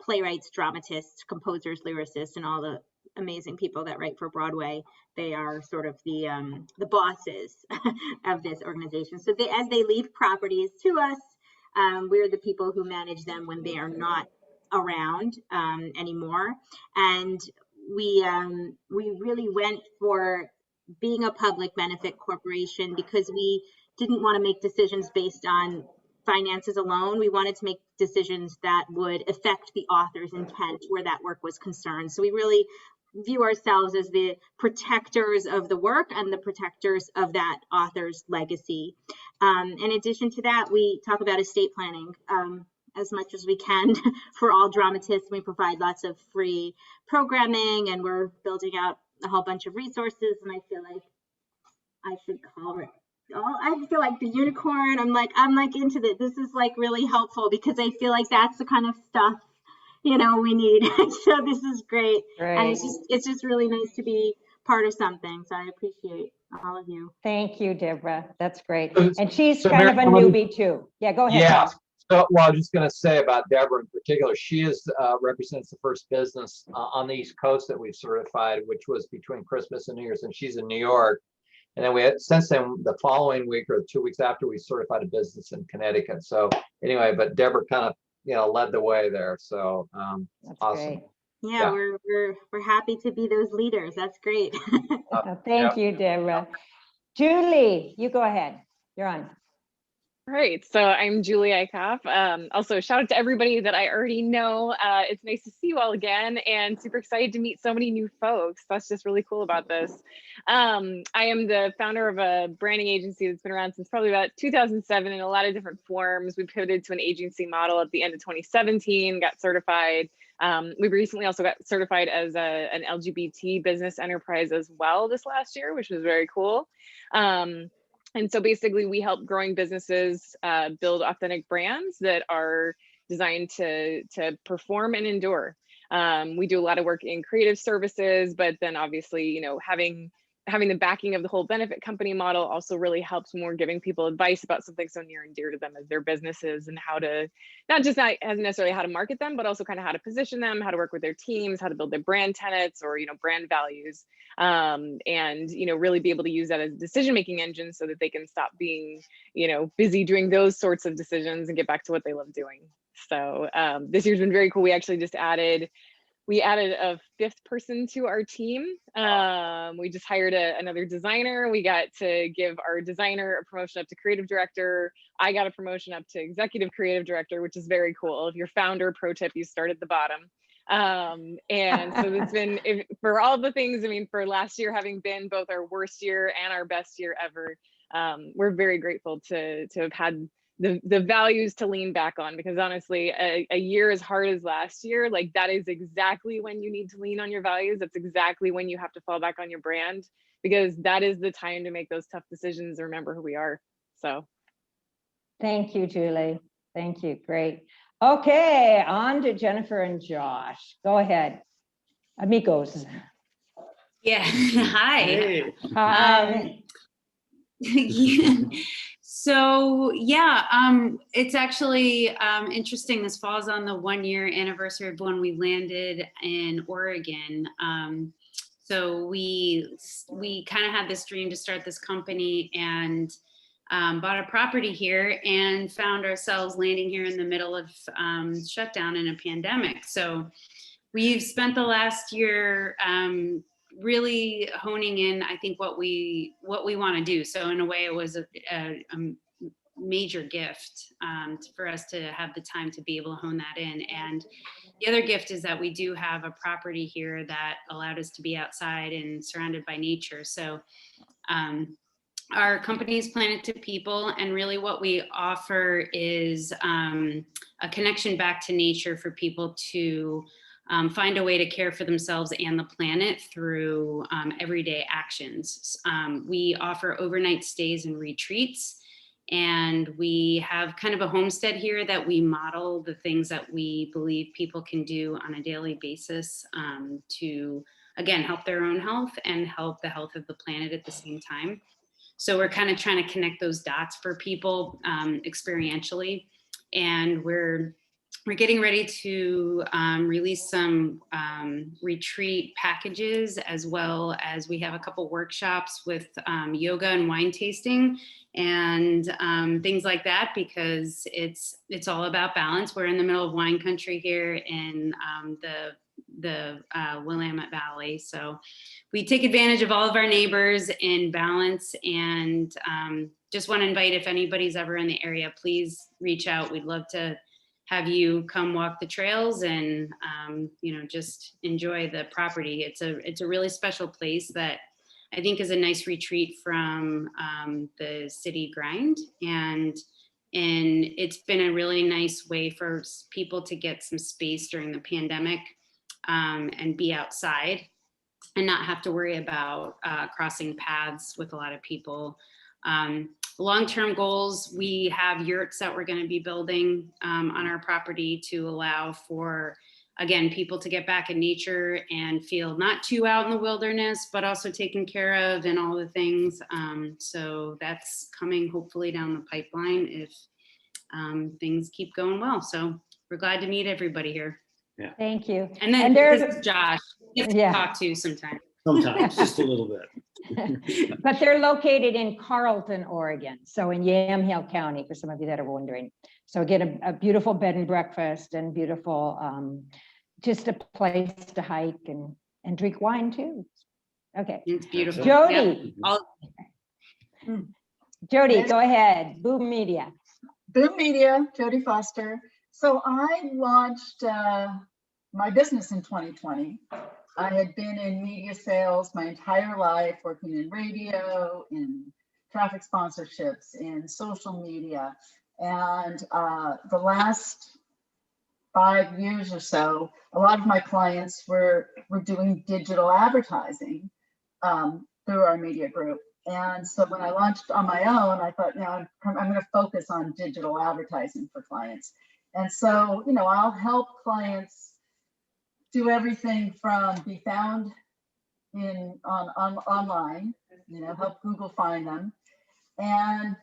playwrights, dramatists, composers, lyricists, and all the amazing people that write for Broadway. They are sort of the bosses of this organization. So as they leave properties to us, we're the people who manage them when they are not around anymore. And we really went for being a public benefit corporation because we didn't want to make decisions based on finances alone. We wanted to make decisions that would affect the author's intent where that work was concerned. So we really view ourselves as the protectors of the work and the protectors of that author's legacy. In addition to that, we talk about estate planning as much as we can for all dramatists. We provide lots of free programming, and we're building out a whole bunch of resources. And I feel like I should call it. I feel like the unicorn. I'm like into this. This is like really helpful because I feel like that's the kind of stuff we need. So this is great. And it's just really nice to be part of something. So I appreciate all of you. Thank you, Deborah. That's great. And she's So kind of a newbie too. Yeah, go ahead. Yeah. Tom. So, well, I was just going to say about Deborah in particular, she represents the first business on the East Coast that we've certified, which was between Christmas and New Year's, and she's in New York. And then since then, the following week or 2 weeks after, we certified a business in Connecticut. So anyway, but Deborah kind of led the way there. So That's awesome. great. Yeah, we're happy to be those leaders. That's great. Thank you, Deborah. Julie, you go ahead. You're on. Right. So I'm Julie Eichhoff. Also, shout out to everybody that I already know. It's nice to see you all again and super excited to meet so many new folks. That's just really cool about this. I am the founder of a branding agency that's been around since probably about 2007 in a lot of different forms. We pivoted to an agency model at the end of 2017, got certified. We recently also got certified as an LGBT business enterprise as well this last year, which was very cool. And so basically we help growing businesses build authentic brands that are designed to perform and endure. We do a lot of work in creative services, but then obviously, having the backing of the whole benefit company model also really helps when we're giving people advice about something so near and dear to them as their businesses and how to, not necessarily how to market them, but also kind of how to position them, how to work with their teams, how to build their brand tenets or, brand values. And, really be able to use that as a decision-making engine so that they can stop being, busy doing those sorts of decisions and get back to what they love doing. So this year's been very cool. We actually just added a 5th person to our team. We just hired another designer. We got to give our designer a promotion up to creative director. I got a promotion up to executive creative director, which is very cool. If you're founder, pro tip, you start at the bottom. And so it's been, for all the things, for last year having been both our worst year and our best year ever, we're very grateful to have had the values to lean back on, because honestly, a year as hard as last year, like that is exactly when you need to lean on your values. That's exactly when you have to fall back on your brand, because that is the time to make those tough decisions and remember who we are. So. Thank you, Julie. Thank you. Great. Okay, on to Jennifer and Josh. Go ahead. Amigos. Yeah. Hi. Hey. Hi. So it's actually interesting. This falls on the 1-year anniversary of when we landed in Oregon. So we kind of had this dream to start this company and bought a property here and found ourselves landing here in the middle of shutdown in a pandemic. So we've spent the last year really honing in, I think, what we want to do. So in a way, it was a major gift for us to have the time to be able to hone that in. And the other gift is that we do have a property here that allowed us to be outside and surrounded by nature. So our company is Planet to People, and really what we offer is a connection back to nature for people to find a way to care for themselves and the planet through everyday actions. We offer overnight stays and retreats, and we have kind of a homestead here that we model the things that we believe people can do on a daily basis to, again, help their own health and help the health of the planet at the same time. So we're kind of trying to connect those dots for people experientially, and we're getting ready to release some retreat packages, as well as we have a couple workshops with yoga and wine tasting and things like that, because it's all about balance. We're in the middle of wine country here in the Willamette Valley. So we take advantage of all of our neighbors in balance, and just want to invite, if anybody's ever in the area, please reach out. We'd love to have you come walk the trails and just enjoy the property. It's a really special place that I think is a nice retreat from the city grind, and it's been a really nice way for people to get some space during the pandemic and be outside and not have to worry about crossing paths with a lot of people. Long-term goals, we have yurts that we're going to be building on our property to allow for, again, people to get back in nature and feel not too out in the wilderness, but also taken care of and all the things. So that's coming hopefully down the pipeline if things keep going well. So we're glad to meet everybody here. Yeah. Thank you. And then there's Josh, you have to talk to sometime. Sometimes, just a little bit. But they're located in Carlton, Oregon, so in Yamhill County, for some of you that are wondering. So get a beautiful bed and breakfast and beautiful, just a place to hike and drink wine too. Okay. It's beautiful. Jody. Yep. Jody, go ahead. Boom Media. Boom Media, Jody Foster. So I launched my business in 2020. I had been in media sales my entire life, working in radio, in traffic sponsorships, in social media. And the last 5 years or so, a lot of my clients were doing digital advertising through our media group. And so when I launched on my own, I thought, I'm going to focus on digital advertising for clients. And so, I'll help clients do everything from be found online, help Google find them, and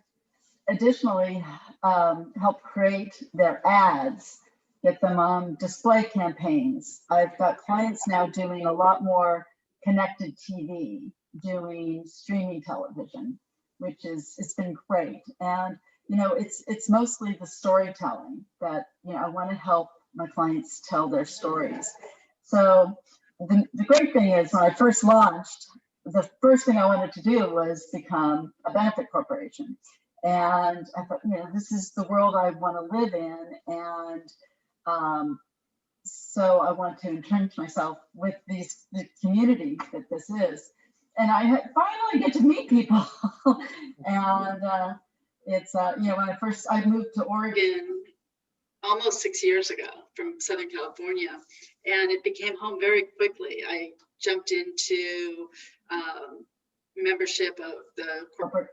additionally help create their ads, get them on display campaigns. I've got clients now doing a lot more connected TV, doing streaming television, which it's been great. And it's mostly the storytelling that I want to help my clients tell their stories. So the great thing is, when I first launched, the first thing I wanted to do was become a benefit corporation. And I thought, this is the world I want to live in. And so I want to entrench myself with the community that this is. And I finally get to meet people. And it's, when I moved to Oregon almost 6 years ago from Southern California, and it became home very quickly. I jumped into membership of the Corporate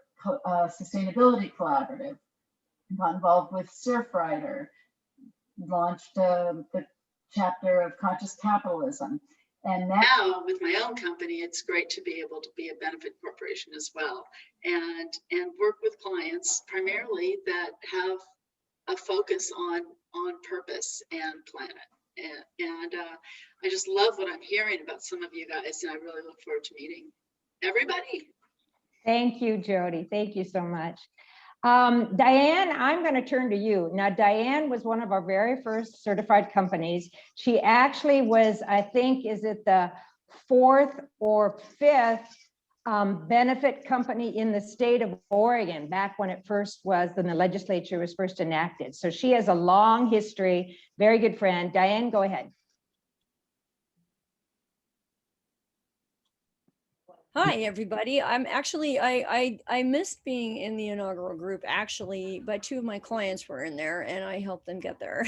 Sustainability Collaborative, got involved with Surfrider, launched the chapter of Conscious Capitalism. And now with my own company, it's great to be able to be a benefit corporation as well, and work with clients primarily that have a focus on purpose and planet. And I just love what I'm hearing about some of you guys, and I really look forward to meeting everybody. Thank you, Jody. Thank you so much. Diane, I'm going to turn to you. Now, Diane was one of our very first certified companies. She actually was, I think, is it the 4th or 5th benefit company in the state of Oregon, back when it first was, when the legislature was first enacted. So she has a long history, very good friend. Diane, go ahead. Hi, everybody. I'm actually, I missed being in the inaugural group, actually, but 2 of my clients were in there and I helped them get there.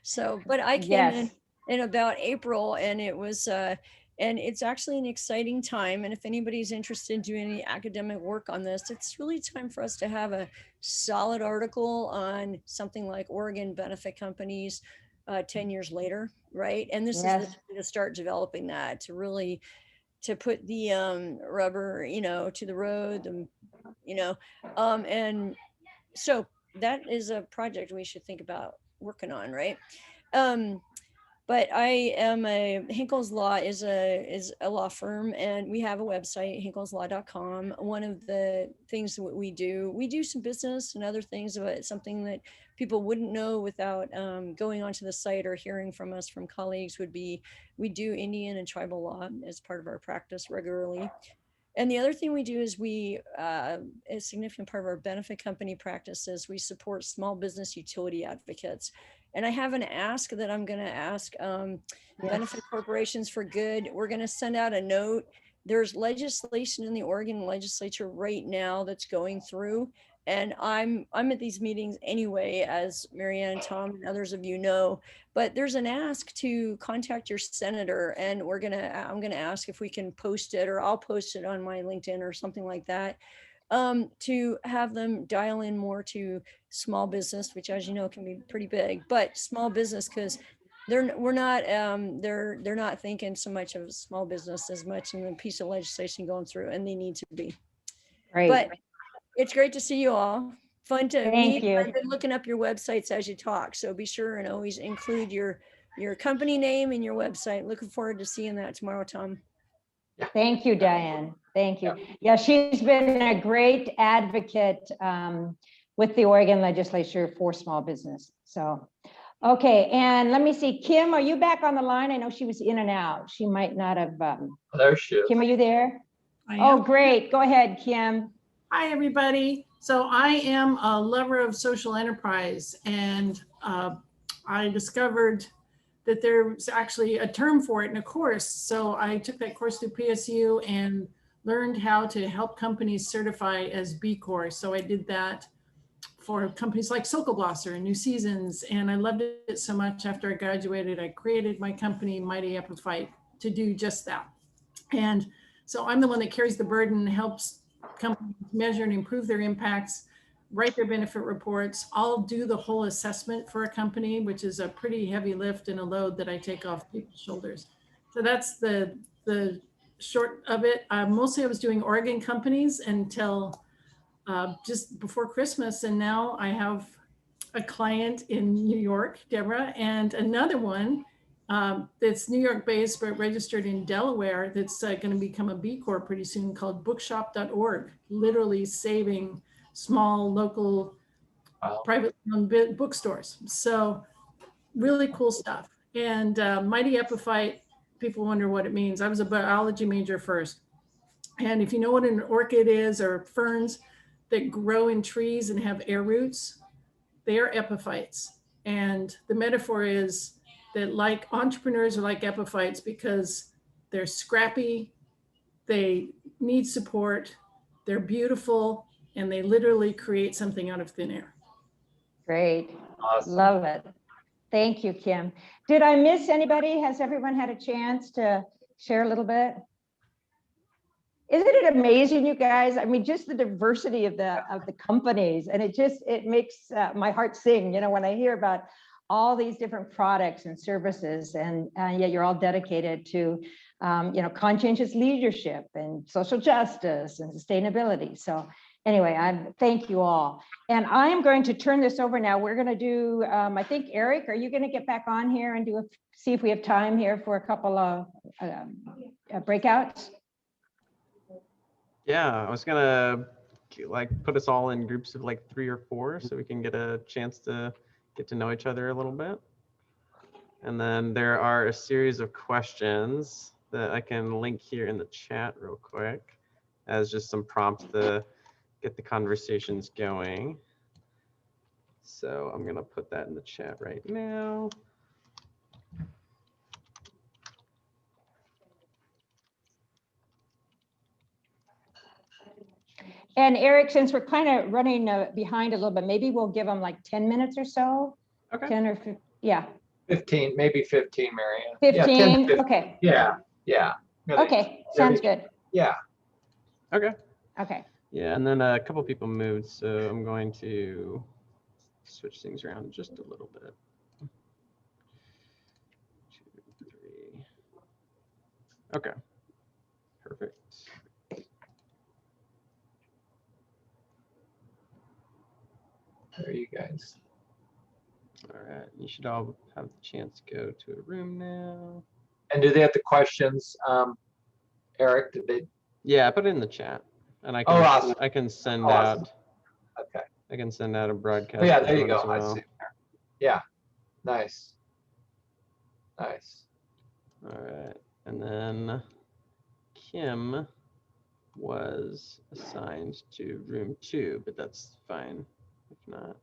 So, but I came in about April, and it was, and it's actually an exciting time. And if anybody's interested in doing any academic work on this, it's really time for us to have a solid article on something like Oregon benefit companies 10 years later, right? And this is the time to start developing that, to really to put the rubber, to the road, and so that is a project we should think about working on, right? But I am Hinkle's Law is a law firm, and we have a website, hinkelslaw.com. One of the things that we do some business and other things, about something that people wouldn't know without going onto the site or hearing from us, from colleagues, would be we do Indian and tribal law as part of our practice regularly. And the other thing we do is a significant part of our benefit company practices, we support small business utility advocates. And I have an ask that I'm going to ask Benefit Corporations for Good. We're going to send out a note. There's legislation in the Oregon legislature right now that's going through. And I'm at these meetings anyway, as Marianne and Tom and others of you know, but there's an ask to contact your senator, and I'm gonna ask if we can post it, or I'll post it on my LinkedIn or something like that, to have them dial in more to small business, which, as you know, can be pretty big, but small business, because they're not thinking so much of small business as much in the piece of legislation going through, and they need to be. Right. But it's great to see you all. Fun to meet. You. I've been looking up your websites as you talk, so be sure and always include your company name and your website. Looking forward to seeing that tomorrow, Tom. Thank you, Diane. Thank you. Yeah, she's been a great advocate with the Oregon legislature for small business. So, okay, and let me see, Kim, are you back on the line? I know she was in and out. She might not have. There she is. Kim, are you there? I Oh, am. great. Go ahead, Kim. Hi, everybody. So I am a lover of social enterprise, and I discovered that there's actually a term for it in a course. So I took that course through PSU and learned how to help companies certify as B Corp. So I did that for companies like Sokolblosser and New Seasons, and I loved it so much. After I graduated, I created my company, Mighty Epiphyte, to do just that. And so I'm the one that carries the burden, helps companies measure and improve their impacts, write their benefit reports. I'll do the whole assessment for a company, which is a pretty heavy lift and a load that I take off people's shoulders. So that's the short of it. Mostly I was doing Oregon companies until just before Christmas. And now I have a client in New York, Deborah, and another one that's New York based, but registered in Delaware, that's going to become a B Corp pretty soon, called bookshop.org, literally saving small local private owned bookstores. So really cool stuff. And Mighty Epiphyte, people wonder what it means. I was a biology major first. And if you know what an orchid is, or ferns that grow in trees and have air roots, they are epiphytes. And the metaphor is that, like, entrepreneurs are like epiphytes because they're scrappy, they need support, they're beautiful, and they literally create something out of thin air. Great. Awesome. Love it. Thank you, Kim. Did I miss anybody? Has everyone had a chance to share a little bit? Isn't it amazing, you guys? I mean, just the diversity of the companies, and it makes my heart sing, you know, when I hear about all these different products and services, and yet you're all dedicated to, you know, conscientious leadership and social justice and sustainability. So anyway, I thank you all. And I am going to turn this over now. We're going to do, I think, Eric, are you going to get back on here and see if we have time here for a couple of breakouts? Yeah, I was gonna put us all in groups of 3 or 4 so we can get a chance to get to know each other a little bit. And then there are a series of questions that I can link here in the chat real quick as just some prompts to get the conversations going. So I'm gonna put that in the chat right now. And Eric, since we're kind of running behind a little bit, maybe we'll give them 10 minutes or so. Okay. 10 or 15, yeah. 15, maybe 15, Marianne. 15, yeah, 10 to 15. Okay. Yeah. Really. Okay, sounds good. Yeah. Okay. Okay. Yeah, and then a couple people moved, so I'm going to switch things around just a little bit. 2, 3. Okay. Perfect. There you guys. All right, you should all have the chance to go to a room now. And do they have the questions, Eric? Did they? Yeah, I put it in the chat, and I can awesome. I can send awesome. out. Okay. I can send out a broadcast. Yeah, there you go. Well. I see. Yeah, nice. Nice. All right, and then Kim was assigned to room 2, but that's fine if not.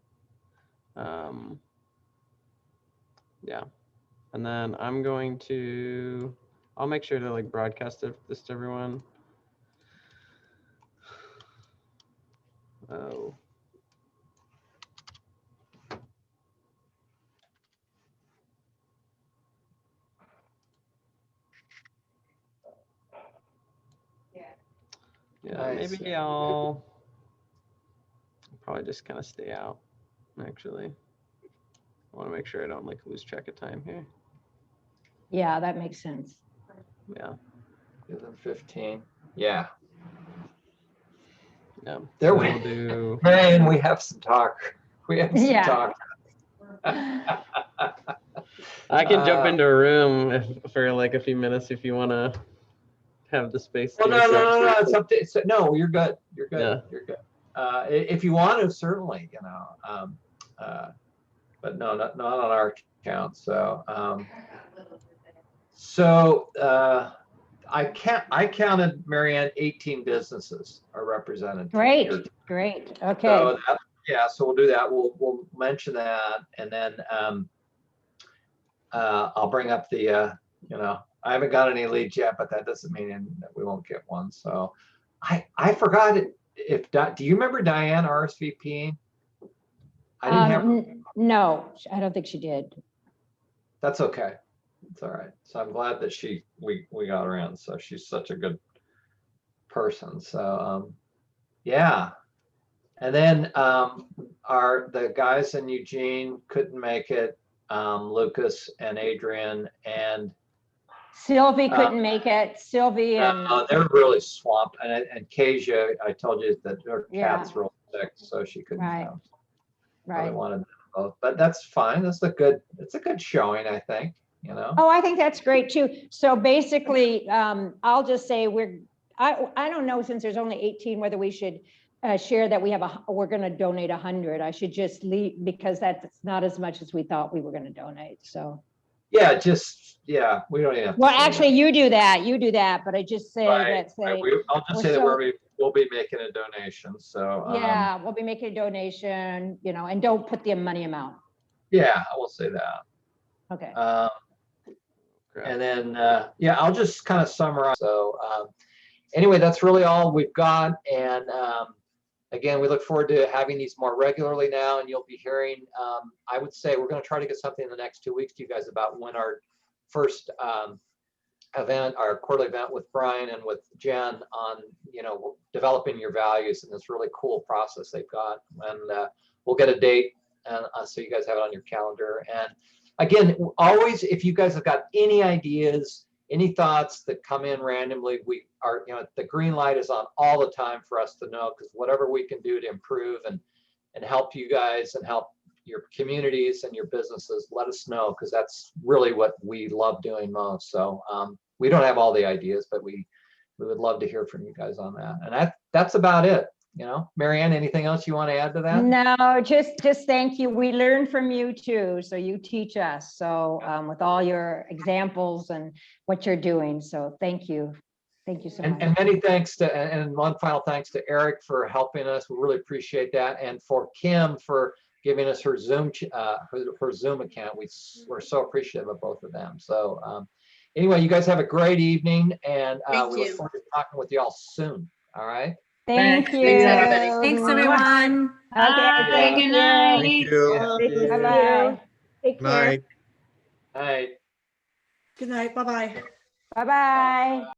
Yeah, and then I'm going to, I'll make sure to broadcast this to everyone. Oh. Yeah, nice. Maybe I'll probably just kind of stay out, actually. I want to make sure I don't lose track of time here. Yeah, that makes sense. Yeah. Give them 15. Yeah. Yeah. There so we'll do. Man, we have some talk. We have some talk. I can jump into a room for a few minutes if you want to have the space. Well, no, it's up to. No, you're good. You're good. Yeah. You're good. if you want to, certainly, but no, not on our account. So, I counted, Marianne, 18 businesses are represented. Great, here. great. Okay. So yeah, so we'll do that. We'll mention that, and then I'll bring up the I haven't got any leads yet, but that doesn't mean that we won't get one. So I forgot if do you remember Diane RSVPing? I didn't have. No, I don't think she did. That's okay. It's all right. So I'm glad that we got her in. So she's such a good person. So yeah. And then the guys in Eugene couldn't make it. Lucas and Adrian and Sylvie couldn't make it. Sylvie and they're really swamped. And Kezia, I told you that her Yeah. cat's real sick, so she couldn't come. Right. Really wanted them both, but that's fine. It's a good showing, I think. Oh, I think that's great too. So basically, I'll just say I don't know, since there's only 18, whether we should share that we're going to donate 100. I should just leave, because that's not as much as we thought we were going to donate. So yeah, we don't even have to well, say actually, that. you do that, but I just say Right, that say I'll just say that we'll be making a donation. So yeah, we'll be making a donation, and don't put the money amount. Yeah, I will say that. Okay. And then yeah, I'll just kind of summarize. So anyway, that's really all we've got. And again, we look forward to having these more regularly now, and you'll be hearing, I would say we're going to try to get something in the next 2 weeks to you guys about when our first event, our quarterly event with Brian and with Jen on, developing your values, and this really cool process they've got. And we'll get a date, and so you guys have it on your calendar. And again, always, if you guys have got any ideas, any thoughts that come in randomly, we are, the green light is on all the time for us to know, because whatever we can do to improve and help you guys and help your communities and your businesses, let us know, because that's really what we love doing most. So we don't have all the ideas, but we would love to hear from you guys on that. And that's about it. Marianne, anything else you want to add to that? No, just thank you. We learn from you too. So you teach us. So with all your examples and what you're doing. So thank you. Thank you so much. And many thanks and one final thanks to Eric for helping us. We really appreciate that. And for Kim for giving us her Zoom her Zoom account. We're so appreciative of both of them. So anyway, you guys have a great evening, and we look forward to talking with you all soon. All right. Thank you. Thanks, everybody. Thanks, everyone. Okay. Thank Good you. night. Thank you. Bye-bye. Take care. Night. Night. Good night. Bye-bye. Bye-bye.